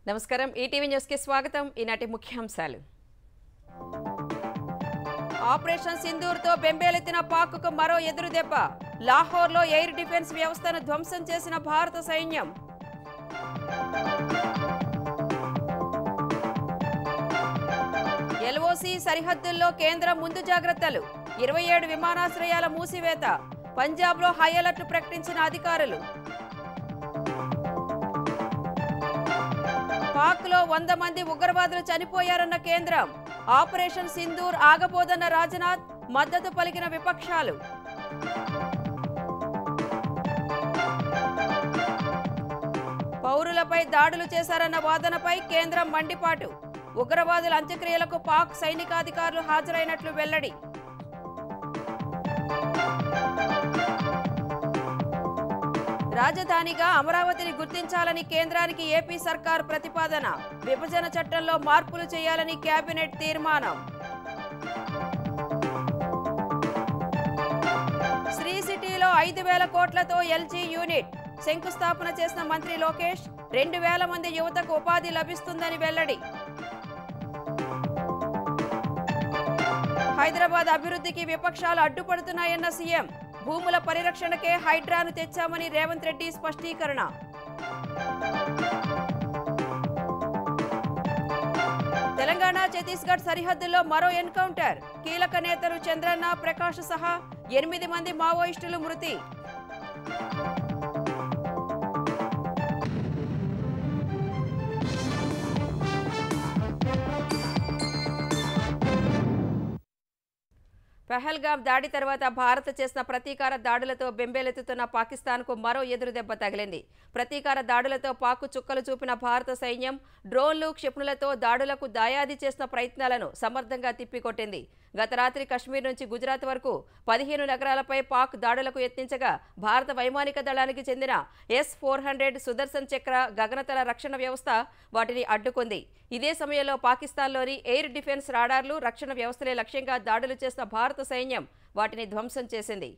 నమస్కారం ETV news కి స్వాగతం ఈనాటి ముఖ్యాంశాలు ఆపరేషన్ సింధూర్ తో బెంబేలెత్తిన పాక్కు మరో ఎదురు దెబ్బ లాహోర్లో ఎయిర్ డిఫెన్స్ వ్యవస్థను ధ్వంసం చేసిన భారత సైన్యం ఎల్ఓసి సరిహద్దుల్లో కేంద్రం ముందు జాగ్రత్తలు 27 విమానాశ్రయాల మూసివేత పంజాబ్లో హై అలర్ట్ ప్రకటించిన అధికారులు పాక్లో 100 మంది ఉగ్రవాదులు చనిపోయారన్న కేంద్రం ఆపరేషన్ సింధూర్ ఆగబోదన్న రాజ్నాథ్ మద్దతు పలికిన విపక్షాలు పౌరులపై దాడులు చేశారన్న వాదనపై కేంద్రం మండిపాటు ఉగ్రవాదుల అంత్యక్రియలకు పాక్ సైనికాధికారులు హాజరైనట్లు వెల్లడి రాజధానిగా అమరావతిని గుర్తించాలని కేంద్రానికి ఏపీ సర్కార్ ప్రతిపాదన విభజన చట్టంలో మార్పులు చేయాలని కేబినెట్ తీర్మానం శ్రీ సిటీలో 5,000 కోట్లతో ఎల్జీ యూనిట్ శంకుస్థాపన చేసిన మంత్రి లోకేష్ 2,000 మంది యువతకు ఉపాధి లభిస్తుందని వెల్లడి హైదరాబాద్ అభివృద్ధికి విపక్షాలు అడ్డుపడుతున్నాయన్న సీఎం భూముల పరిరక్షణకే హైడ్రాను తెచ్చామని రేవంత్ రెడ్డి స్పష్టీకరణ తెలంగాణ ఛత్తీస్గఢ్ సరిహద్దుల్లో మరో ఎన్కౌంటర్ కీలక నేతలు చంద్రన్న ప్రకాష్ సహా 8 మంది మావోయిస్టులు మృతి పహల్గాం దాడి తర్వాత భారత్ చేసిన ప్రతీకార దాడులతో బెంబేలెత్తుతున్న పాకిస్తాన్కు మరో ఎదురు దెబ్బ తగిలింది ప్రతీకార దాడులతో పాక్ చుక్కలు చూపిన భారత సైన్యం డ్రోన్లు క్షిపణులతో దాడులకు దాయాది చేసిన ప్రయత్నాలను సమర్థంగా తిప్పికొట్టింది గత రాత్రి కశ్మీర్ నుంచి గుజరాత్ వరకు 15 నగరాలపై పాక్ దాడులకు యత్నించగా భారత వైమానిక దళానికి చెందిన S-400 సుదర్శన్ చక్ర గగనతల రక్షణ వ్యవస్థ వాటిని అడ్డుకుంది ఇదే సమయంలో పాకిస్తాన్లోని ఎయిర్ డిఫెన్స్ రాడార్లు రక్షణ వ్యవస్థలే లక్ష్యంగా దాడులు చేసిన భారత సైన్యం వాటిని ధ్వంసం చేసింది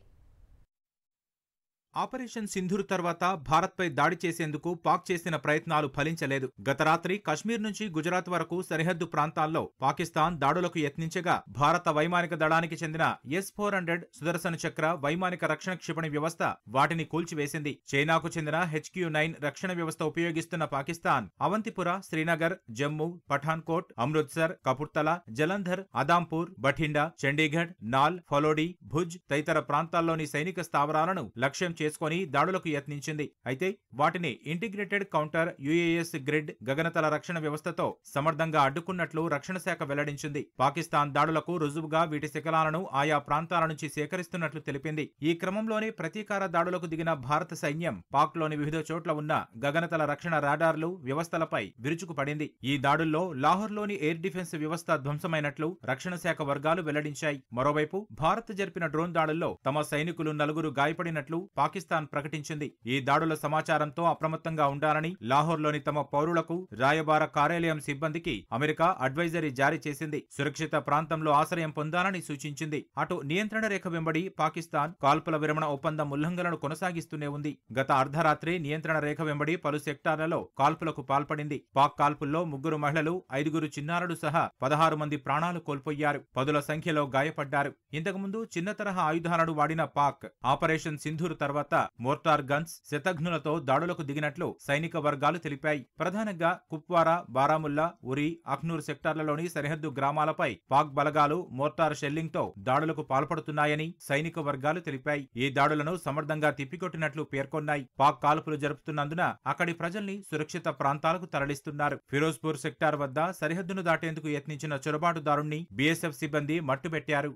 ఆపరేషన్ సింధూర్ తర్వాత భారత్పై దాడి చేసేందుకు పాక్ చేసిన ప్రయత్నాలు ఫలించలేదు గత రాత్రి కశ్మీర్ నుంచి గుజరాత్ వరకు సరిహద్దు ప్రాంతాల్లో పాకిస్తాన్ దాడులకు యత్నించగా భారత వైమానిక దళానికి చెందిన S-400 సుదర్శన చక్ర వైమానిక రక్షణ క్షిపణి వ్యవస్థ వాటిని కూల్చివేసింది చైనాకు చెందిన HQ-9 రక్షణ వ్యవస్థ ఉపయోగిస్తున్న పాకిస్తాన్ అవంతిపుర శ్రీనగర్ జమ్మూ పఠాన్కోట్ అమృత్సర్ కపుర్తలా జలంధర్ అదాంపూర్ బఠిండా చండీగఢ్ నాల్ ఫలోడి భుజ్ తదితర ప్రాంతాల్లోని సైనిక స్థావరాలను లక్ష్యం చేసుకొని దాడులకు యత్నించింది అయితే వాటిని ఇంటిగ్రేటెడ్ కౌంటర్ UAS గ్రిడ్ గగనతల రక్షణ వ్యవస్థతో సమర్థంగా అడ్డుకున్నట్లు రక్షణ శాఖ వెల్లడించింది పాకిస్తాన్ దాడులకు రుజువుగా వీటి శకలాలను ఆయా ప్రాంతాల నుంచి సేకరిస్తున్నట్లు తెలిపింది ఈ క్రమంలోనే ప్రతీకార దాడులకు దిగిన భారత సైన్యం పాక్లోని వివిధ చోట్ల ఉన్న గగనతల రక్షణ రాడార్లు వ్యవస్థలపై విరుచుకుపడింది ఈ దాడుల్లో లాహోర్లోని ఎయిర్ డిఫెన్స్ వ్యవస్థ ధ్వంసమైనట్లు రక్షణ శాఖ వర్గాలు వెల్లడించాయి మరోవైపు భారత్ జరిపిన డ్రోన్ దాడుల్లో తమ సైనికులు 4 గాయపడినట్లు పాకిస్తాన్ ప్రకటించింది ఈ దాడుల సమాచారంతో అప్రమత్తంగా ఉండాలని లాహోర్లోని తమ పౌరులకు రాయబార కార్యాలయం సిబ్బందికి అమెరికా అడ్వైజరీ జారీ చేసింది సురక్షిత ప్రాంతంలో ఆశ్రయం పొందాలని సూచించింది అటు నియంత్రణ రేఖ వెంబడి పాకిస్తాన్ కాల్పుల విరమణ ఒప్పందం ఉల్లంఘనలను కొనసాగిస్తూనే ఉంది గత అర్ధరాత్రి నియంత్రణ రేఖ వెంబడి పలు సెక్టార్లలో కాల్పులకు పాల్పడింది పాక్ కాల్పుల్లో 3 మహిళలు 5 చిన్నారులు సహా 16 మంది ప్రాణాలు కోల్పోయారు పదుల సంఖ్యలో గాయపడ్డారు ఇంతకుముందు చిన్న తరహా ఆయుధాలను వాడిన పాక్ ఆపరేషన్ సింధూర్ తర్వాత మోర్టార్ గన్స్ శతఘ్నులతో దాడులకు దిగినట్లు సైనిక వర్గాలు తెలిపాయి ప్రధానంగా కుప్వారా బారాముల్లా ఉరి అఖ్నూర్ సెక్టార్లలోని సరిహద్దు గ్రామాలపై పాక్ బలగాలు మోర్టార్ షెల్లింగ్ తో దాడులకు పాల్పడుతున్నాయని సైనిక వర్గాలు తెలిపాయి ఈ దాడులను సమర్థంగా తిప్పికొట్టినట్లు పేర్కొన్నాయి పాక్ కాల్పులు జరుపుతున్నందున అక్కడి ప్రజల్ని సురక్షిత ప్రాంతాలకు తరలిస్తున్నారు ఫిరోజ్పూర్ సెక్టార్ వద్ద సరిహద్దును దాటేందుకు యత్నించిన చొరబాటుదారుణ్ణి BSF సిబ్బంది మట్టుబెట్టారు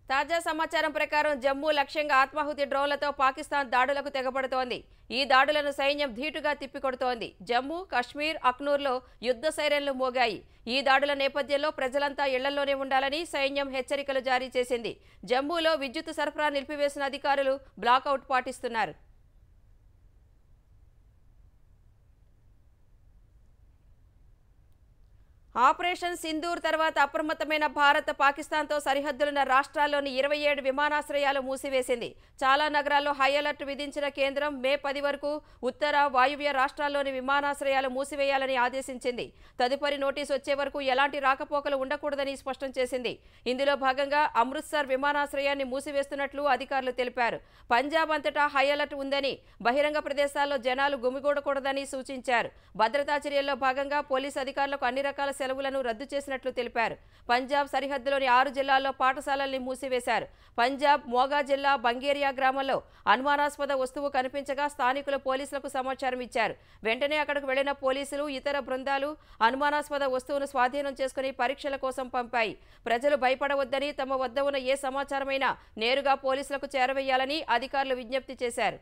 తాజా సమాచారం ప్రకారం జమ్మూ లక్ష్యంగా ఆత్మాహుతి డ్రోన్లతో పాకిస్తాన్ దాడులకు తెగబడుతోంది ఈ దాడులను సైన్యం ధీటుగా తిప్పికొడుతోంది జమ్మూ కాశ్మీర్ అఖ్నూర్లో యుద్ధ సైరన్లు మోగాయి ఈ దాడుల నేపథ్యంలో ప్రజలంతా ఇళ్లలోనే ఉండాలని సైన్యం హెచ్చరికలు జారీ చేసింది జమ్మూలో విద్యుత్ సరఫరా నిలిపివేసిన అధికారులు బ్లాకౌట్ పాటిస్తున్నారు ఆపరేషన్ సింధూర్ తర్వాత అప్రమత్తమైన భారత్ పాకిస్తాన్తో సరిహద్దులున్న రాష్ట్రాల్లోని 27 విమానాశ్రయాలు మూసివేసింది. చాలా నగరాల్లో హై అలర్ట్ విధించిన కేంద్రం మే 10 వరకు ఉత్తర వాయువ్య రాష్ట్రాల్లోని విమానాశ్రయాలు మూసివేయాలని ఆదేశించింది. తదుపరి నోటీసు వచ్చే వరకు ఎలాంటి రాకపోకలు ఉండకూడదని స్పష్టం చేసింది. ఇందులో భాగంగా అమృత్సర్ విమానాశ్రయాన్ని మూసివేస్తున్నట్లు అధికారులు తెలిపారు. పంజాబ్ అంతటా హై అలర్ట్ ఉందని, బహిరంగ ప్రదేశాల్లో జనాలు గుమిగూడకూడదని సూచించారు. భద్రతా చర్యల్లో భాగంగా పోలీసు అధికారులకు అన్ని రకాల సెలవులను రద్దు చేసినట్లు తెలిపారు. పంజాబ్ సరిహద్దులోని 6 జిల్లాల్లో పాఠశాలల్ని మూసివేశారు. పంజాబ్ మోగా జిల్లా బంగేరియా గ్రామంలో అనుమానాస్పద వస్తువు కనిపించగా స్థానికులు పోలీసులకు సమాచారం ఇచ్చారు. వెంటనే అక్కడికి వెళ్లిన పోలీసులు, ఇతర బృందాలు అనుమానాస్పద వస్తువును స్వాధీనం చేసుకుని పరీక్షల కోసం పంపాయి. ప్రజలు భయపడవద్దని, తమ వద్ద ఉన్న ఏ సమాచారమైనా నేరుగా పోలీసులకు చేరవేయాలని అధికారులు విజ్ఞప్తి చేశారు.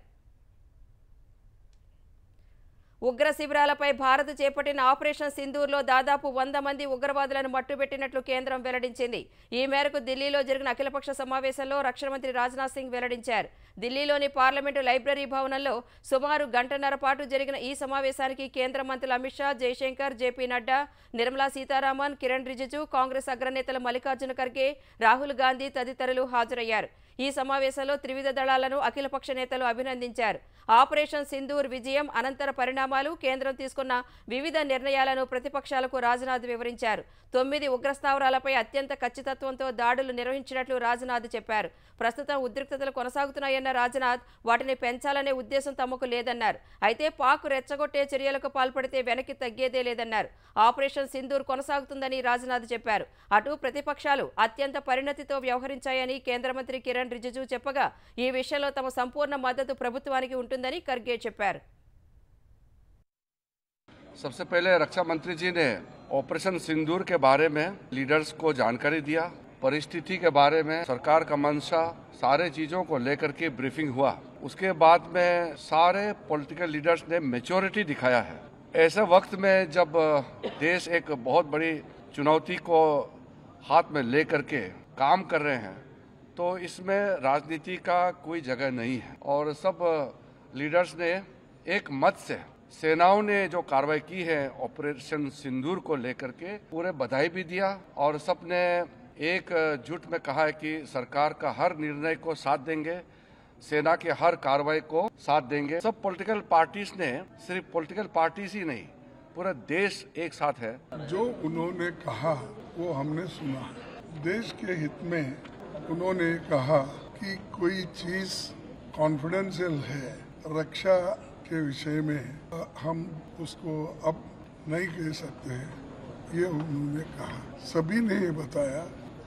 ఉగ్ర శిబిరాలపై భారత్ చేపట్టిన ఆపరేషన్ సింధూర్లో దాదాపు 100 మంది ఉగ్రవాదులను మట్టుబెట్టినట్లు కేంద్రం వెల్లడించింది. ఈ మేరకు ఢిల్లీలో జరిగిన అఖిలపక్ష సమావేశంలో రక్షణ మంత్రి రాజ్నాథ్ సింగ్ వెల్లడించారు. ఢిల్లీలోని పార్లమెంటు లైబ్రరీ భవనంలో సుమారు గంటన్నర పాటు జరిగిన ఈ సమావేశానికి కేంద్ర మంత్రులు అమిత్ షా, జయశంకర్, జేపీ నడ్డా, నిర్మలా సీతారామన్, కిరణ్ రిజిజు, కాంగ్రెస్ అగ్రనేతలు మల్లికార్జున ఖర్గే, రాహుల్ గాంధీ తదితరులు హాజరయ్యారు. ఈ సమావేశంలో త్రివిధ దళాలను అఖిలపక్ష నేతలు అభినందించారు. ఆపరేషన్ సింధూర్ విజయం అనంతర పరిణామాలు, కేంద్రం తీసుకున్న వివిధ నిర్ణయాలను ప్రతిపక్షాలకు రాజ్నాథ్ వివరించారు. 9 ఉగ్రస్థావరాలపై అత్యంత ఖచ్చితత్వంతో దాడులు నిర్వహించినట్లు రాజ్నాథ్ చెప్పారు. ప్రస్తుతం ఉద్రిక్తతలు కొనసాగుతున్నాయన్న రాజ్నాథ్ వాటిని పెంచాలనే ఉద్దేశం తమకు లేదన్నారు. అయితే పాక్ రెచ్చగొట్టే చర్యలకు పాల్పడితే వెనక్కి తగ్గేదే లేదన్నారు. ఆపరేషన్ సింధూర్ కొనసాగుతుందని రాజ్నాథ్ చెప్పారు. అటు ప్రతిపక్షాలు అత్యంత పరిణతితో వ్యవహరించాయని కేంద్ర మంత్రి కిరణ్ రిజిజు చెప్పగా, ఈ విషయంలో తమ సంపూర్ణ మద్దతు ప్రభుత్వానికి ఉంటుందని ఖర్గే చెప్పారు. सबसे पहले रक्षा मंत्री जी ने ऑपरेशन सिंदूर के बारे में लीडर्स को जानकारी दिया, परिस्थिति के बारे में सरकार का मंशा, सारे चीजों को लेकर के ब्रीफिंग हुआ। उसके बाद में सारे पॉलिटिकल लीडर्स ने मैच्योरिटी दिखाया है। ऐसे वक्त में जब देश एक बहुत बड़ी चुनौती को हाथ में ले करके काम कर रहे हैं, तो इसमें राजनीति का कोई जगह नहीं है और सब लीडर्स ने एक मत से सेनाओं ने जो कार्रवाई की है ऑपरेशन सिंदूर को लेकर के पूरे बधाई भी दिया और सबने एक जुट में कहा है कि सरकार का हर निर्णय को साथ देंगे, सेना के हर कार्रवाई को साथ देंगे। सब पॉलिटिकल पार्टीज ने, सिर्फ पॉलिटिकल पार्टीज ही नहीं, पूरा देश एक साथ है। जो उन्होंने कहा वो हमने सुना। देश के हित में उन्होंने कहा कि कोई चीज कॉन्फिडेंशियल है, रक्षा के विषय में हम उसको अब नहीं कह सकते हैं, ये उन्होंने कहा। सभी ने ये बताया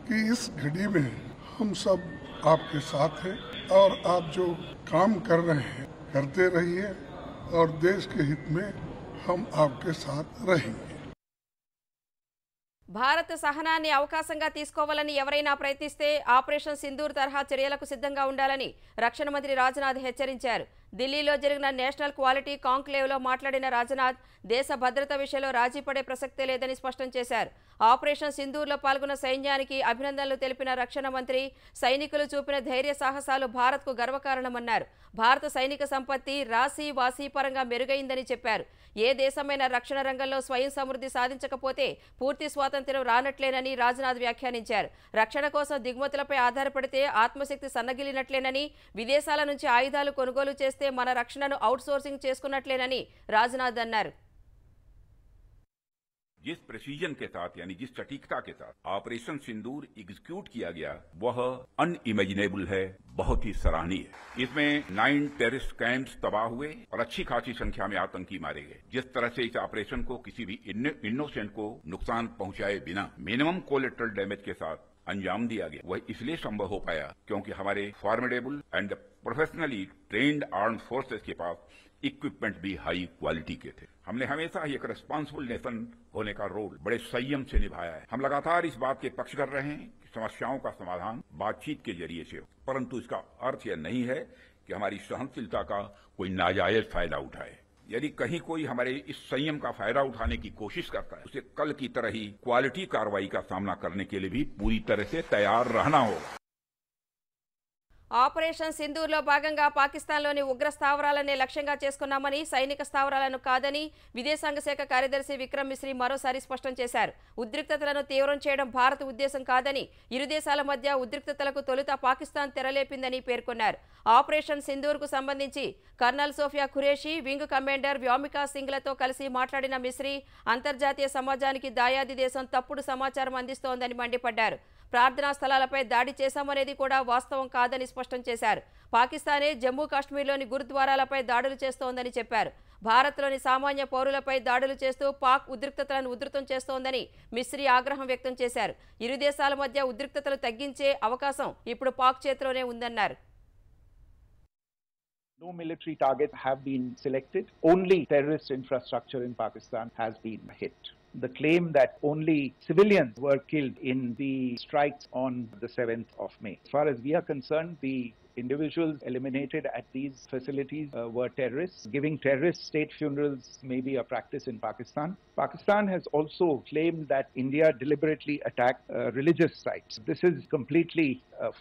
कि इस घड़ी में हम सब आपके साथ हैं और आप जो काम कर रहे हैं करते रहिए और देश के हित में हम आपके साथ रहेंगे। భారత్ సహనాన్ని అవకాశంగా తీసుకోవాలని ఎవరైనా ప్రయత్నిస్తే ఆపరేషన్ సింధూర్ తరహా చర్యలకు సిద్ధంగా ఉండాలని రక్షణ మంత్రి రాజ్నాథ్ హెచ్చరించారు. ఢిల్లీలో జరిగిన నేషనల్ క్వాలిటీ కాంక్లేవ్లో మాట్లాడిన రాజ్నాథ్ దేశ భద్రత విషయంలో రాజీ పడే ప్రసక్తే లేదని స్పష్టం చేశారు. ఆపరేషన్ సింధూర్లో పాల్గొన్న సైన్యానికి అభినందనలు తెలిపిన రక్షణ మంత్రి సైనికులు చూపిన ధైర్య సాహసాలు భారత్కు గర్వకారణమన్నారు. భారత సైనిక సంపత్తి రాశి వాసీ పరంగా మెరుగైందని చెప్పారు. ఏ దేశమైనా రక్షణ రంగంలో స్వయం సమృద్ధి సాధించకపోతే పూర్తి స్వాతంత్ర్యం రానట్లేనని రాజ్నాథ్ వ్యాఖ్యానించారు. రక్షణ కోసం దిగుమతులపై ఆధారపడితే ఆత్మశక్తి సన్నగిలినట్లేనని, విదేశాల నుంచి ఆయుధాలు కొనుగోలు చేస్తే మన రక్షణను అవుట్సోర్సింగ్ చేసుకున్నట్లేనని రాజ్నాథ్ అన్నారు. जिस प्रेसिजन के साथ यानी जिस सटीकता के साथ ऑपरेशन सिंदूर एग्जीक्यूट किया गया वह अनइमेजिनेबल है, बहुत ही सराहनीय है। इसमें 9 टेररिस्ट कैंप्स तबाह हुए और अच्छी खासी संख्या में आतंकी मारे गए। जिस तरह से इस ऑपरेशन को किसी भी इनोसेंट को नुकसान पहुंचाए बिना मिनिमम कोलेटरल डैमेज के साथ अंजाम दिया गया, वह इसलिए संभव हो पाया क्योंकि हमारे formidable and professionally trained armed forces के पास इक्विपमेंट भी हाई क्वालिटी के थे। हमने हमेशा ही एक रिस्पांसिबल नेशन होने का रोल बड़े संयम से निभाया है। हम लगातार इस बात के पक्ष कर रहे हैं कि समस्याओं का समाधान बातचीत के जरिए से हो, परंतु इसका अर्थ यह नहीं है कि हमारी सहनशीलता का कोई नाजायज फायदा उठाए। यदि कहीं कोई हमारे इस संयम का फायदा उठाने की कोशिश करता है, उसे कल की तरह ही क्वालिटी कार्रवाई का सामना करने के लिए भी पूरी तरह से तैयार रहना होगा। ఆపరేషన్ సింధూర్లో భాగంగా పాకిస్తాన్లోని ఉగ్ర స్థావరాలనే లక్ష్యంగా చేసుకున్నామని, సైనిక స్థావరాలను కాదని విదేశాంగ శాఖ కార్యదర్శి విక్రమ్ మిశ్రీ మరోసారి స్పష్టం చేశారు. ఉద్రిక్తతలను తీవ్రం చేయడం భారత ఉద్దేశం కాదని, ఇరు దేశాల మధ్య ఉద్రిక్తతలకు తొలుత పాకిస్తాన్ తెరలేపిందని పేర్కొన్నారు. ఆపరేషన్ సింధూర్కు సంబంధించి colonel Sofiya Qureshi, wing commander Vyomika సింగ్లతో కలిసి మాట్లాడిన మిశ్రీ అంతర్జాతీయ సమాజానికి దాయాది దేశం తప్పుడు సమాచారం అందిస్తోందని మండిపడ్డారు. ప్రార్థనా స్థలాలపై దాడి చేశామనేది కూడా వాస్తవం కాదని స్పష్టం చేశారు. పాకిస్తానే జమ్మూ కాశ్మీర్లోని గురుద్వారాలపై దాడులు చేస్తోందని చెప్పారు. భారత్లోని సామాన్య పౌరులపై దాడులు చేస్తూ పాక్ ఉద్రిక్తతలను ఉధృతం చేస్తోందని మిశ్రీ ఆగ్రహం వ్యక్తం చేశారు. ఇరు దేశాల మధ్య ఉద్రిక్తతలు తగ్గించే అవకాశం ఇప్పుడు పాక్ చేతిలోనే ఉందన్నారు. No military targets have been selected. Only terrorist infrastructure in Pakistan has been hit. The claim that only civilians were killed in the strikes on the 7th of May. As far as we are concerned, the individuals eliminated at these facilities were terrorists. Giving terrorist state funerals may be a practice in Pakistan. Pakistan has also claimed that India deliberately attacked religious sites. This is completely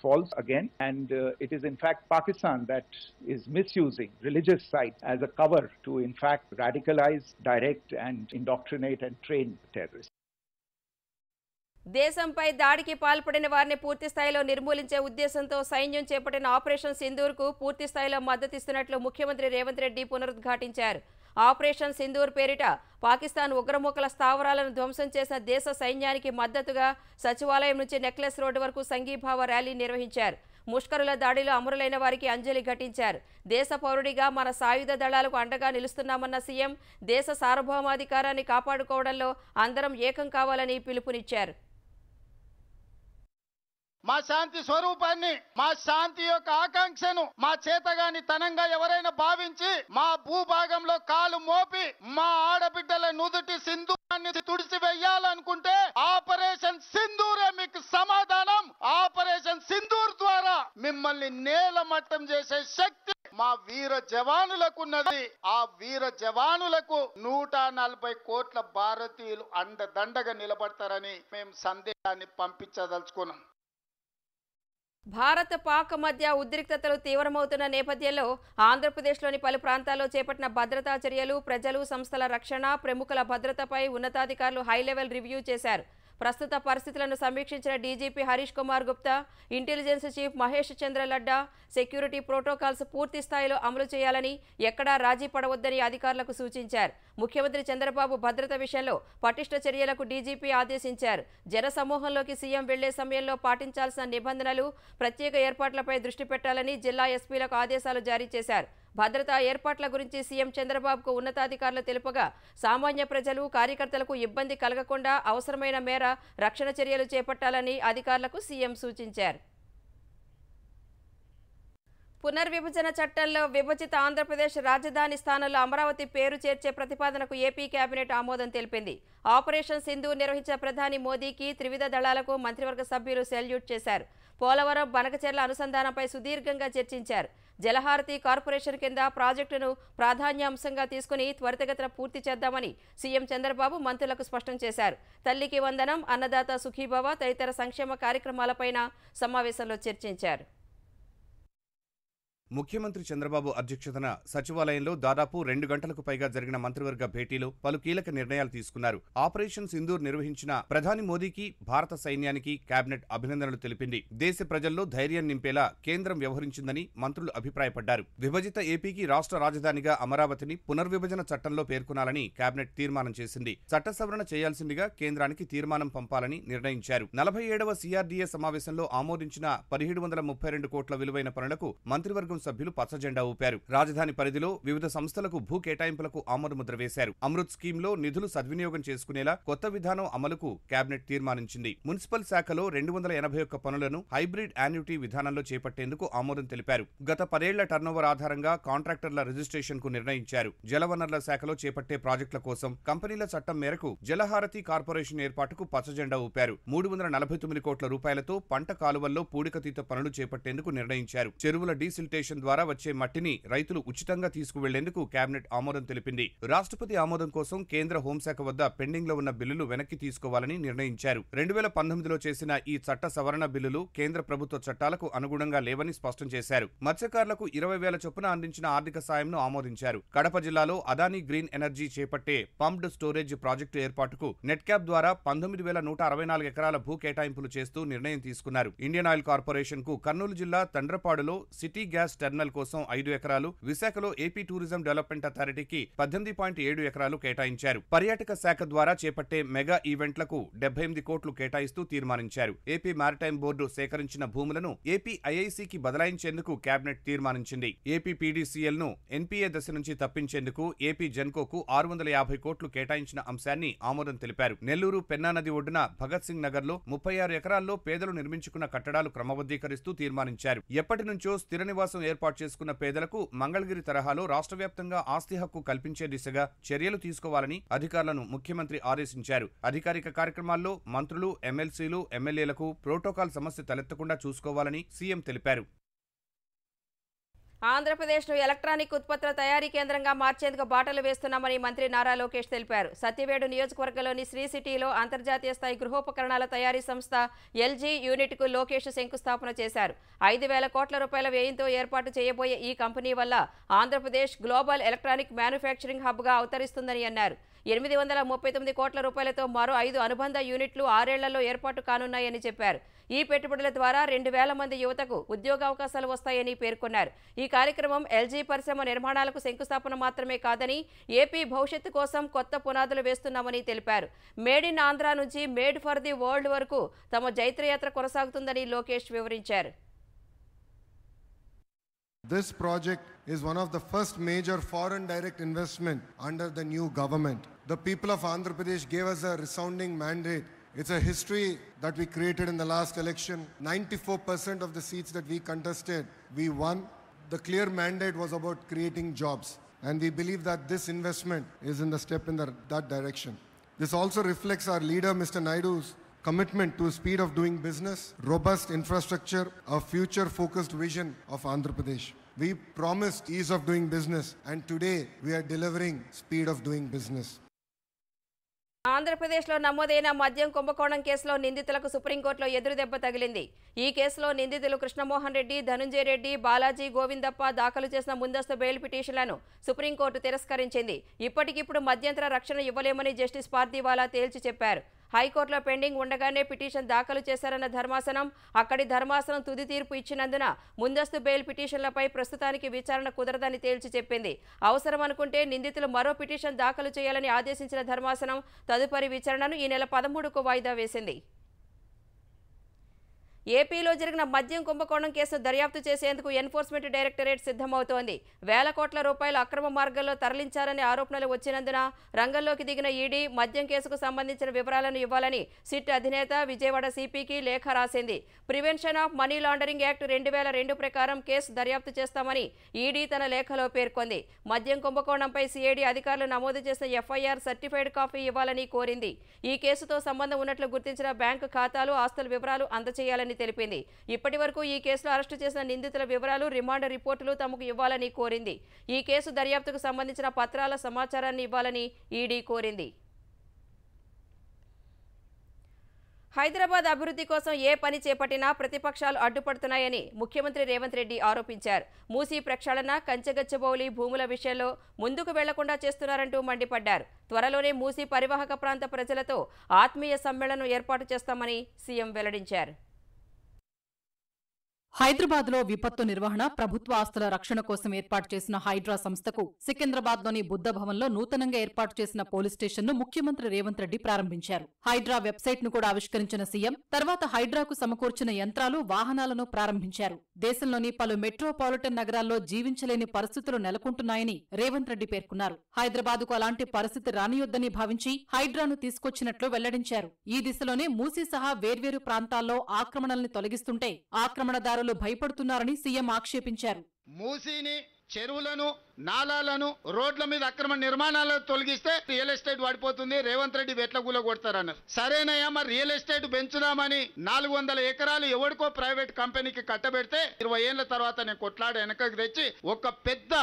false again, and it is in fact Pakistan that is misusing religious sites as a cover to in fact radicalize, direct and indoctrinate and train terrorists. దేశంపై దాడికి పాల్పడిన వారిని పూర్తి స్థాయిలో నిర్మూలించే ఉద్దేశంతో సైన్యం చేపట్టిన operation సింధూర్కు పూర్తి స్థాయిలో మద్దతిస్తున్నట్లు ముఖ్యమంత్రి రేవంత్ రెడ్డి పునరుద్ఘాటించారు. ఆపరేషన్ సింధూర్ పేరిట పాకిస్తాన్ ఉగ్రముఖల స్థావరాలను ధ్వంసం చేసిన దేశ సైన్యానికి మద్దతుగా సచివాలయం నుంచి నెక్లెస్ రోడ్డు వరకు సంఘీభావ ర్యాలీ నిర్వహించారు. ముష్కరుల దాడిలో అమరులైన వారికి అంజలి ఘటించారు. దేశ పౌరుడిగా మన సాయుధ దళాలకు అండగా నిలుస్తున్నామన్న సీఎం దేశ సార్వభౌమాధికారాన్ని కాపాడుకోవడంలో అందరం ఏకం కావాలని పిలుపునిచ్చారు. మా శాంతి స్వరూపాన్ని, మా శాంతి యొక్క ఆకాంక్షను మా చేతగాని తనంగా ఎవరైనా భావించి మా భూభాగంలో కాలు మోపి మా ఆడబిడ్డల నుదుటి సింధూరాన్ని తుడిచి వెయ్యాలనుకుంటే ఆపరేషన్ సింధూరే మీకు సమాధానం. ఆపరేషన్ సింధూర్ ద్వారా మిమ్మల్ని నేలమట్టం చేసే శక్తి మా వీర జవానులకున్నది. ఆ వీర జవానులకు 140 కోట్ల భారతీయులు అండదండగా నిలబడతారని మేము సందేశాన్ని పంపించదలుచుకున్నాం. భారత్ పాక్ మధ్య ఉద్రిక్తతలు తీవ్రమవుతున్న నేపథ్యంలో ఆంధ్రప్రదేశ్లోని పలు ప్రాంతాల్లో చేపట్టిన భద్రతా చర్యలు, ప్రజలు, సంస్థల రక్షణ, ప్రముఖుల భద్రతపై ఉన్నతాధికారులు హైలెవెల్ రివ్యూ చేశారు. ప్రస్తుత పరిస్థితులను సమీక్షించిన DGP Harish Kumar Gupta, intelligence chief Mahesh Chandra Ladda security protocols పూర్తి స్థాయిలో అమలు చేయాలని, ఎక్కడా రాజీ పడవద్దని అధికారులకు సూచించారు. ముఖ్యమంత్రి చంద్రబాబు భద్రత విషయంలో పటిష్ట చర్యలకు డీజీపీ ఆదేశించారు. జనసమూహంలోకి సీఎం వెళ్లే సమయంలో పాటించాల్సిన నిబంధనలు, ప్రత్యేక ఏర్పాట్లపై దృష్టి పెట్టాలని జిల్లా ఎస్పీలకు ఆదేశాలు జారీ చేశారు. భద్రతా ఏర్పాట్ల గురించి సీఎం చంద్రబాబుకు ఉన్నతాధికారులు తెలుపగా సామాన్య ప్రజలు, కార్యకర్తలకు ఇబ్బంది కలగకుండా అవసరమైన మేర రక్షణ చర్యలు చేపట్టాలని అధికారులకు సీఎం సూచించారు. పునర్విభజన చట్టంలో విభజిత ఆంధ్రప్రదేశ్ రాజధాని స్థానంలో అమరావతి పేరు చేర్చే ప్రతిపాదనకు ఏపీ కేబినెట్ ఆమోదం తెలిపింది. ఆపరేషన్ సింధూర్ నిర్వహించిన ప్రధాని మోదీకి త్రివిధ దళాలకు మంత్రివర్గ సభ్యులు సెల్యూట్ చేశారు. పోలవరం, బనకచెర్ల అనుసంధానంపై సుదీర్ఘంగా చర్చించారు. జలహారతి కార్పొరేషన్ కింద ప్రాజెక్టును ప్రాధాన్యాంశంగా తీసుకుని త్వరితగతిన పూర్తి చేద్దామని సీఎం చంద్రబాబు మంత్రులకు స్పష్టం చేశారు. తల్లికి వందనం, అన్నదాత సుఖీభవ తదితర సంక్షేమ కార్యక్రమాలపైన సమావేశంలో చర్చించారు. ముఖ్యమంత్రి చంద్రబాబు అధ్యక్షతన సచివాలయంలో దాదాపు 2 గంటలకు పైగా జరిగిన మంత్రివర్గ భేటీలో పలు కీలక నిర్ణయాలు తీసుకున్నారు. ఆపరేషన్ సింధూర్ నిర్వహించిన ప్రధాని మోదీకి, భారత సైన్యానికి కేబినెట్ అభినందనలు తెలిపింది. దేశ ప్రజల్లో ధైర్యం నింపేలా కేంద్రం వ్యవహరించిందని మంత్రులు అభిప్రాయపడ్డారు. విభజిత ఏపీకి రాష్ట్ర రాజధానిగా అమరావతిని పునర్విభజన చట్టంలో పేర్కొనాలని కేబినెట్ తీర్మానం చేసింది. చట్ట సవరణ చేయాల్సిందిగా కేంద్రానికి తీర్మానం పంపాలని నిర్ణయించారు. 47వ CRDA సమావేశంలో ఆమోదించిన 1732 కోట్ల విలువైన పనులకు మంత్రివర్గం సభ్యులు పచ్చజెండా ఊపారు. రాజధాని పరిధిలో వివిధ సంస్థలకు భూ కేటాయింపులకు ఆమోదముద్ర వేశారు. అమృత్ స్కీమ్లో నిధులు సద్వినియోగం చేసుకునేలా కొత్త విధానం అమలుకు కేబినెట్ తీర్మానించింది. మున్సిపల్ శాఖలో 281 పనులను హైబ్రిడ్ యాన్యుటీ విధానంలో చేపట్టేందుకు ఆమోదం తెలిపారు. గత 10 ఏళ్ల టర్నోవర్ ఆధారంగా కాంట్రాక్టర్ల రిజిస్ట్రేషన్ కు నిర్ణయించారు. జలవనరుల శాఖలో చేపట్టే ప్రాజెక్టుల కోసం కంపెనీల చట్టం మేరకు జలహారతి కార్పొరేషన్ ఏర్పాటుకు పచ్చజెండా ఊపారు. 349 కోట్ల రూపాయలతో పంట కాలువల్లో పూడికతీత పనులు చేపట్టేందుకు నిర్ణయించారు. చెరువుల డీసిల్టేషన్ కార్పొరేషన్ ద్వారా వచ్చే మట్టిని రైతులు ఉచితంగా తీసుకువెళ్లేందుకు కేబినెట్ ఆమోదం తెలిపింది. రాష్ట్రపతి ఆమోదం కోసం కేంద్ర హోంశాఖ వద్ద పెండింగ్ లో ఉన్న బిల్లులు వెనక్కి తీసుకోవాలని నిర్ణయించారు. 2019లో చేసిన ఈ చట్ట సవరణ బిల్లులు కేంద్ర ప్రభుత్వ చట్టాలకు అనుగుణంగా లేవని స్పష్టం చేశారు. మత్స్యకారులకు 20,000 చొప్పున అందించిన ఆర్థిక సాయంను ఆమోదించారు. కడప జిల్లాలో అదానీ గ్రీన్ ఎనర్జీ చేపట్టే పంప్డ్ స్టోరేజ్ ప్రాజెక్టు ఏర్పాటుకు నెట్ క్యాప్ ద్వారా 19,164 ఎకరాల భూ కేటాయింపులు చేస్తూ నిర్ణయం తీసుకున్నారు. ఇండియన్ ఆయిల్ కార్పొరేషన్ కు కర్నూలు జిల్లా తండ్రపాడులో సిటీ గ్యాస్ టెర్మినల్ కోసం 5 ఎకరాలు, విశాఖలో ఏపీ టూరిజం డెవలప్మెంట్ అథారిటీకి 18.7 ఎకరాలు కేటాయించారు. పర్యాటక శాఖ ద్వారా చేపట్టే మెగా ఈవెంట్లకు 78 కోట్లు కేటాయిస్తూ తీర్మానించారు. ఏపీ మారిటైమ్ బోర్డు సేకరించిన భూములను ఏపీ ఐఐసీకి బదలాయించేందుకు కేబినెట్ తీర్మానించింది. ఏపీ పీడీసీఎల్ ను ఎన్పీఏ దశ నుంచి తప్పించేందుకు ఏపీ జెన్కోకు 650 కోట్లు కేటాయించిన అంశాన్ని ఆమోదం తెలిపారు. నెల్లూరు పెన్నా నది ఒడ్డున భగత్ సింగ్ నగర్ లో 36 ఎకరాల్లో పేదలు నిర్మించుకున్న కట్టడాలు క్రమబద్ధీకరిస్తూ తీర్మానించారు. ఎప్పటి నుంచో స్థిర నివాసం ఏర్పాటు చేసుకున్న పేదలకు మంగళగిరి తరహాలో రాష్ట్ర వ్యాప్తంగా ఆస్తి హక్కు కల్పించే దిశగా చర్యలు తీసుకోవాలని అధికారులను ముఖ్యమంత్రి ఆదేశించారు. అధికారిక కార్యక్రమాల్లో మంత్రులు, ఎమ్మెల్సీలు, ఎమ్మెల్యేలకు ప్రోటోకాల్ సమస్య తలెత్తకుండా చూసుకోవాలని సీఎం తెలిపారు. ఆంధ్రప్రదేశ్ను ఎలక్ట్రానిక్ ఉత్పత్తుల తయారీ కేంద్రంగా మార్చేందుకు బాటలు వేస్తున్నామని మంత్రి నారా లోకేష్ తెలిపారు. సత్యవేడు నియోజకవర్గంలోని శ్రీ సిటీలో అంతర్జాతీయ స్థాయి గృహోపకరణాల తయారీ సంస్థ ఎల్జీ యూనిట్కు లోకేష్ శంకుస్థాపన చేశారు. 5,000 కోట్ల రూపాయల వ్యయంతో ఏర్పాటు చేయబోయే ఈ కంపెనీ వల్ల ఆంధ్రప్రదేశ్ గ్లోబల్ ఎలక్ట్రానిక్ మ్యానుఫ్యాక్చరింగ్ హబ్గా అవతరిస్తుందని అన్నారు. 839 కోట్ల రూపాయలతో మరో 5 అనుబంధ యూనిట్లు 6 ఏళ్లలో ఏర్పాటు కానున్నాయని చెప్పారు. ఈ పెట్టుబడుల ద్వారా 2,000 మంది యువతకు ఉద్యోగావకాశాలు వస్తాయని పేర్కొన్నారు. ఈ కార్యక్రమం ఎల్జీ పరిశ్రమ నిర్మాణాలకు శంకుస్థాపన మాత్రమే కాదని ఏపీ భవిష్యత్తు కోసం కొత్త పునాదులు వేస్తున్నామని తెలిపారు. మేడ్ ఇన్ ఆంధ్ర నుంచి మేడ్ ఫర్ ది వరల్డ్ వరకు తమ జైత్రయాత్ర కొనసాగుతుందని లోకేష్ వివరించారు. This project is one of the first major foreign direct investment under the new government. The people of Andhra Pradesh gave us a resounding mandate. It's a history that we created in the last election. 94% of the seats that we contested, we won. The clear mandate was about creating jobs. And we believe that this investment is in the step in that direction. This also reflects our leader, Mr. Naidu's commitment to speed of doing business, robust infrastructure, a future-focused vision of Andhra Pradesh. We promised ease of doing business, and today we are delivering speed of doing business. ఆంధ్రప్రదేశ్లో నమోదైన మద్యం కుంభకోణం కేసులో నిందితులకు సుప్రీంకోర్టులో ఎదురుదెబ్బ తగిలింది. ఈ కేసులో నిందితులు కృష్ణమోహన్ రెడ్డి, ధనుంజయ రెడ్డి, బాలాజీ, గోవిందప్ప దాఖలు చేసిన ముందస్తు బెయిల్ పిటిషన్లను సుప్రీంకోర్టు తిరస్కరించింది. ఇప్పటికిప్పుడు మధ్యంతర రక్షణ ఇవ్వలేమని జస్టిస్ పార్దీవాలా తేల్చి చెప్పారు. హైకోర్టులో పెండింగ్ ఉండగానే పిటిషన్ దాఖలు చేశారన్న ధర్మాసనం, అక్కడి ధర్మాసనం తుది తీర్పు ఇచ్చినందున ముందస్తు బెయిల్ పిటిషన్లపై ప్రస్తుతానికి విచారణ కుదరదని తేల్చి చెప్పింది. అవసరం అనుకుంటే నిందితులు మరో పిటిషన్ దాఖలు చేయాలని ఆదేశించిన ధర్మాసనం తదుపరి విచారణను ఈ నెల 13కు వాయిదా వేసింది. ఏపీలో జరిగిన మద్యం కుంభకోణం కేసును దర్యాప్తు చేసేందుకు ఎన్ఫోర్స్మెంట్ డైరెక్టరేట్ సిద్ధమవుతోంది. వేల కోట్ల రూపాయలు అక్రమ మార్గంలో తరలించారనే ఆరోపణలు వచ్చినందున రంగంలోకి దిగిన ఈడీ మద్యం కేసుకు సంబంధించిన వివరాలను ఇవ్వాలని సిట్ అధినేత విజయవాడ సిపికి లేఖ రాసింది. Prevention of money laundering act 2002 ప్రకారం కేసు దర్యాప్తు చేస్తామని ఈడీ తన లేఖలో పేర్కొంది. మద్యం కుంభకోణంపై సిఐడి అధికారులు నమోదు చేసిన ఎఫ్ఐఆర్ సర్టిఫైడ్ కాపీ ఇవ్వాలని కోరింది. ఈ కేసుతో సంబంధం ఉన్నట్లు గుర్తించిన బ్యాంకు ఖాతాలు, ఆస్తుల వివరాలు అందజేయాలని తెలిపింది. ఇప్పటి వరకు ఈ కేసులో అరెస్టు చేసిన నిందితుల వివరాలు, రిమాండ్ రిపోర్టులు తమకు ఇవ్వాలని కోరింది. ఈ కేసు దర్యాప్తుకు సంబంధించిన పత్రాల సమాచారాన్ని ఇవ్వాలని ఈడీ కోరింది. హైదరాబాద్ అభివృద్ధి కోసం ఏ పని చేపట్టినా ప్రతిపక్షాలు అడ్డుపడుతున్నాయని ముఖ్యమంత్రి రేవంత్ రెడ్డి ఆరోపించారు. మూసీ ప్రక్షాళన, కంచెగచ్చబౌలి భూముల విషయంలో ముందుకు వెళ్లకుండా చేస్తున్నారంటూ మండిపడ్డారు. త్వరలోనే మూసీ పరివాహక ప్రాంత ప్రజలతో ఆత్మీయ సమ్మేళనం ఏర్పాటు చేస్తామని సీఎం వెల్లడించారు. హైదరాబాద్లో విపత్తు నిర్వహణ, ప్రభుత్వ ఆస్తుల రక్షణ కోసం ఏర్పాటు చేసిన హైడ్రా సంస్థకు సికింద్రాబాద్లోని బుద్ధ భవన్లో నూతనంగా ఏర్పాటు చేసిన పోలీస్ స్టేషన్ను ముఖ్యమంత్రి రేవంత్ రెడ్డి ప్రారంభించారు. హైడ్రా వెబ్సైట్ను కూడా ఆవిష్కరించిన సీఎం తర్వాత హైడ్రాకు సమకూర్చిన యంత్రాలు, వాహనాలను ప్రారంభించారు. దేశంలోని పలు మెట్రోపాలిటన్ నగరాల్లో జీవించలేని పరిస్థితులు నెలకొంటున్నాయని రేవంత్ రెడ్డి పేర్కొన్నారు. హైదరాబాద్కు అలాంటి పరిస్థితి రానియొద్దని భావించి హైడ్రాను తీసుకొచ్చినట్లు వెల్లడించారు. ఈ దిశలోనే మూసీ సహా వేర్వేరు ప్రాంతాల్లో ఆక్రమణల్ని తొలగిస్తుంటే ఆక్రమణదారులు భయపడుతున్నారని సీఎం ఆక్షేపించారు. మూసీని, చెరువులను నాలాలను రోడ్ల మీద అక్రమ నిర్మాణాలను తొలగిస్తే రియల్ ఎస్టేట్ పడిపోతుంది, రేవంత్ రెడ్డి వెట్ల కూల కొడతారన్నారు. సరేనయ్యా, మరి రియల్ ఎస్టేట్ పెంచుదామని 400 ఎకరాలు ఎవరికో ప్రైవేట్ కంపెనీకి కట్టబెడితే 20 ఏళ్ల తర్వాత నేను కొట్లాడ వెనకకి తెచ్చి ఒక పెద్ద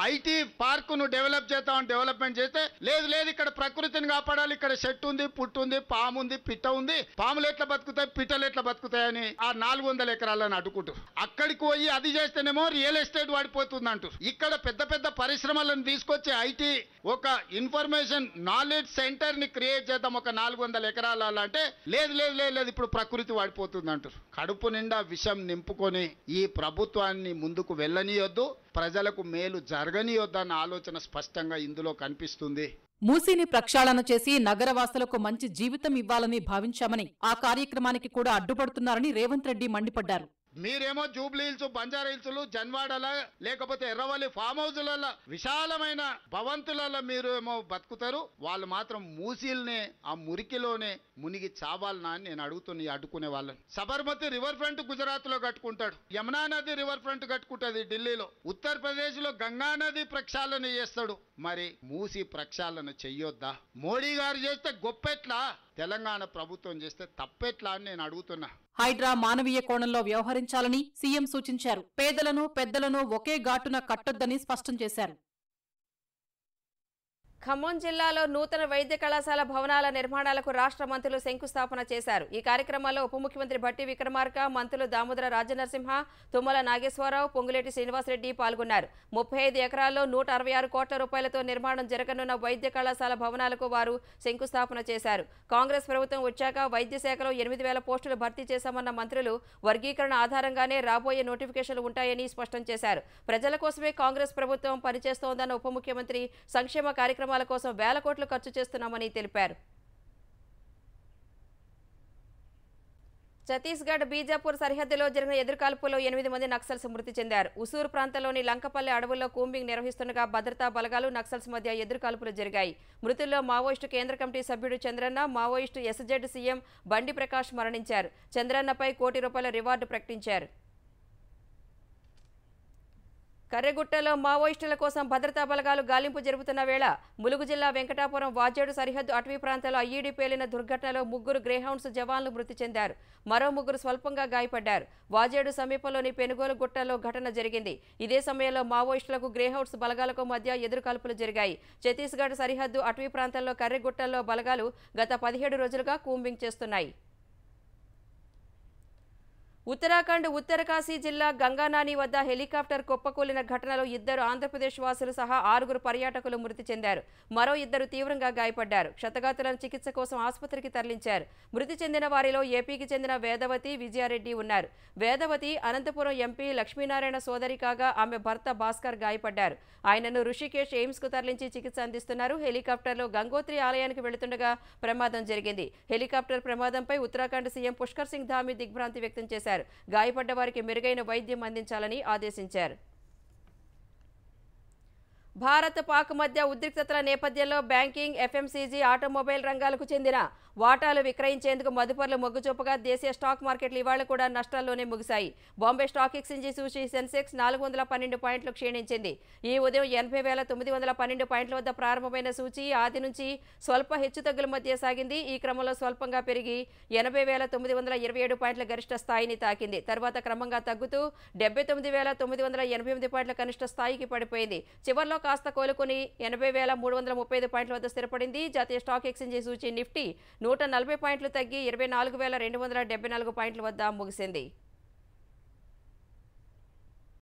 ఐటీ పార్క్ ను డెవలప్ చేద్దామని డెవలప్మెంట్ చేస్తే లేదు ఇక్కడ ప్రకృతిని కాపాడాలి, ఇక్కడ చెట్టు ఉంది, పుట్టు ఉంది, పాము ఉంది, పిట్ట ఉంది, పాములు ఎట్లా బతుకుతాయి, పిట్టలు ఎట్లా బతుకుతాయని ఆ 400 ఎకరాలను అడ్డుకుంటూ అక్కడికి పోయి అది చేస్తేనేమో రియల్ ఎస్టేట్ వాడిపోతుంది అంటూ ఇక్కడ పెద్ద పెద్ద పరిశ్రమలను తీసుకొచ్చి ఐటీ ఒక ఇన్ఫర్మేషన్ నాలెడ్జ్ సెంటర్ ని క్రియేట్ చేద్దాం ఒక 400 ఎకరాల అంటే లేదు ఇప్పుడు ప్రకృతి వాడిపోతుంది అంటారు. కడుపు నిండా విషం నింపుకొని ఈ ప్రభుత్వాన్ని ముందుకు వెళ్ళనీయొద్దు, ప్రజలకు మేలు జరగనీయొద్దన్న ఆలోచన స్పష్టంగా ఇందులో కనిపిస్తుంది. మూసీని ప్రక్షాళన చేసి నగరవాసులకు మంచి జీవితం ఇవ్వాలని భావించామని ఆ కార్యక్రమానికి కూడా అడ్డుపడుతున్నారని రేవంత్ రెడ్డి మండిపడ్డారు. మీరేమో జూబ్లీ హిల్స్, బంజారా హిల్స్, జన్వాడల లేకపోతే ఎర్రవల్లి ఫామ్ హౌస్లలో విశాలమైన భవంతులలో మీరు ఏమో బతుకుతారు, వాళ్ళు మాత్రం మూసీల్నే ఆ మురికిలోనే మునిగి చావాలనా అని నేను అడుగుతున్నా. అడ్డుకునే వాళ్ళని సబర్మతి రివర్ ఫ్రంట్ గుజరాత్ లో కట్టుకుంటాడు, యమునా నది రివర్ ఫ్రంట్ కట్టుకుంటది ఢిల్లీలో, ఉత్తరప్రదేశ్ లో గంగా నది ప్రక్షాళన చేస్తాడు. మరి మూసీ ప్రక్షాళన చెయ్యొద్దా? మోడీ గారు చేస్తే గొప్పెట్లా, తెలంగాణ ప్రభుత్వం చేస్తే తప్పెట్లా అని నేను అడుగుతున్నా. హైడ్రా మానవీయ కోణంలో వ్యవహరించాలని సీఎం సూచించారు. పేదలను పెద్దలను ఒకే ఘాటున కట్టొద్దని స్పష్టం చేశారు. ఖమ్మం జిల్లాలో నూతన వైద్య కళాశాల భవనాల నిర్మాణాలకు రాష్ట్ర మంత్రులు శంకుస్థాపన చేశారు. ఈ కార్యక్రమంలో ఉప ముఖ్యమంత్రి భట్టి విక్రమార్క, మంత్రులు దామోదర రాజనరసింహ, తుమ్మల నాగేశ్వరరావు, పొంగులేటి శ్రీనివాసరెడ్డి పాల్గొన్నారు. 35 ఎకరాల్లో 166 కోట్ల రూపాయలతో నిర్మాణం జరగనున్న వైద్య కళాశాల భవనాలకు వారు శంకుస్థాపన చేశారు. కాంగ్రెస్ ప్రభుత్వం వచ్చాక వైద్య శాఖలో 8,000 పోస్టులు భర్తీ చేశామన్న మంత్రులు వర్గీకరణ ఆధారంగానే రాబోయే నోటిఫికేషన్లు ఉంటాయని స్పష్టం చేశారు. ప్రజల కోసమే కాంగ్రెస్ ప్రభుత్వం పనిచేస్తోందన్న ఉప ముఖ్యమంత్రి సంక్షేమ కార్యక్రమాల కోసం వేల కోట్లు ఖర్చు చేస్తున్నామని తెలిపారు. ఛత్తీస్గఢ్ బీజాపూర్ సరిహద్దులో జరిగిన ఎదురుకాల్పుల్లో 8 మంది నక్సల్స్ మృతి చెందారు. ఉసూరు ప్రాంతంలోని లంకపల్లి అడవుల్లో కూంబింగ్ నిర్వహిస్తుండగా భద్రతా బలగాలు నక్సల్స్ మధ్య ఎదురుకాల్పులు జరిగాయి. మృతుల్లో మావోయిస్టు కేంద్ర కమిటీ సభ్యుడు చంద్రన్న, మావోయిస్టు ఎస్జెడ్ సీఎం బండి ప్రకాష్ మరణించారు. చంద్రన్నపై ₹1 కోటి రివార్డు ప్రకటించారు. కర్రెగుట్టలో మావోయిస్టుల కోసం భద్రతా బలగాలు గాలింపు జరుపుతున్న వేళ ములుగు జిల్లా వెంకటాపురం వాజేడు సరిహద్దు అటవీ ప్రాంతంలో ఐఈడీ పేలిన దుర్ఘటనలో 3 గ్రేహౌండ్స్ జవాన్లు మృతి చెందారు. మరో 3 స్వల్పంగా గాయపడ్డారు. వాజేడు సమీపంలోని పెనుగోలు గుట్టలో ఘటన జరిగింది. ఇదే సమయంలో మావోయిస్టులకు గ్రేహౌండ్స్ బలగాలకు మధ్య ఎదురుకాల్పులు జరిగాయి. ఛత్తీస్గఢ్ సరిహద్దు అటవీ ప్రాంతంలో కర్రెగుట్టల్లో బలగాలు గత 17 రోజులుగా కూంబింగ్ చేస్తున్నాయి. ఉత్తరాఖండ్ ఉత్తరకాశీ జిల్లా గంగానాని వద్ద హెలికాప్టర్ కుప్పకూలిన ఘటనలో 2 ఆంధ్రప్రదేశ్ వాసులు సహా 6 పర్యాటకులు మృతి చెందారు. మరో 2 తీవ్రంగా గాయపడ్డారు. క్షతగాతులను చికిత్స కోసం ఆసుపత్రికి తరలించారు. మృతి చెందిన వారిలో ఏపీకి చెందిన వేదవతి, విజయారెడ్డి ఉన్నారు. వేదవతి అనంతపురం ఎంపీ లక్ష్మీనారాయణ సోదరి కాగా ఆమె భర్త భాస్కర్ గాయపడ్డారు. ఆయనను రుషికేశ్ ఎయిమ్స్ కు తరలించి చికిత్స అందిస్తున్నారు. హెలికాప్టర్లో గంగోత్రి ఆలయానికి వెళుతుండగా ప్రమాదం జరిగింది. హెలికాప్టర్ ప్రమాదంపై ఉత్తరాఖండ్ సీఎం పుష్కర్ సింగ్ ధామీ దిగ్భ్రాంతి వ్యక్తం చేశారు. గాయపడ్డ వారికి మెరుగైన వైద్యం అందించాలని ఆదేశించారు. భారత్ పాక్ మధ్య ఉద్రిక్తతల నేపథ్యంలో బ్యాంకింగ్, ఎఫ్ఎంసీజీ, ఆటోమొబైల్ రంగాలకు చెందిన వాటాలు విక్రయించేందుకు మదుపర్లు మొగ్గు చూపగా దేశీయ స్టాక్ మార్కెట్లు ఇవాళ కూడా నష్టాల్లోనే ముగిశాయి. బాంబే స్టాక్ ఎక్స్చేంజి సూచీ సెన్సెక్స్ 412 పాయింట్లు క్షీణించింది. ఈ ఉదయం 80,912 పాయింట్ల వద్ద ప్రారంభమైన సూచీ ఆది నుంచి స్వల్ప హెచ్చుతగ్గుల మధ్య సాగింది. ఈ క్రమంలో స్వల్పంగా పెరిగి 80,927 పాయింట్ల గరిష్ట స్థాయిని తాకింది. తర్వాత క్రమంగా తగ్గుతూ 79,988 పాయింట్ల కనిష్ట స్థాయికి పడిపోయింది. చివర్లో కాస్త కోలుకుని 80,335 పాయింట్ల వద్ద స్థిరపడింది. జాతీయ స్టాక్ ఎక్స్చేంజి సూచీ నిఫ్టీ 140 పాయింట్లు తగ్గి 24,274 పాయింట్ల వద్ద ముగిసింది.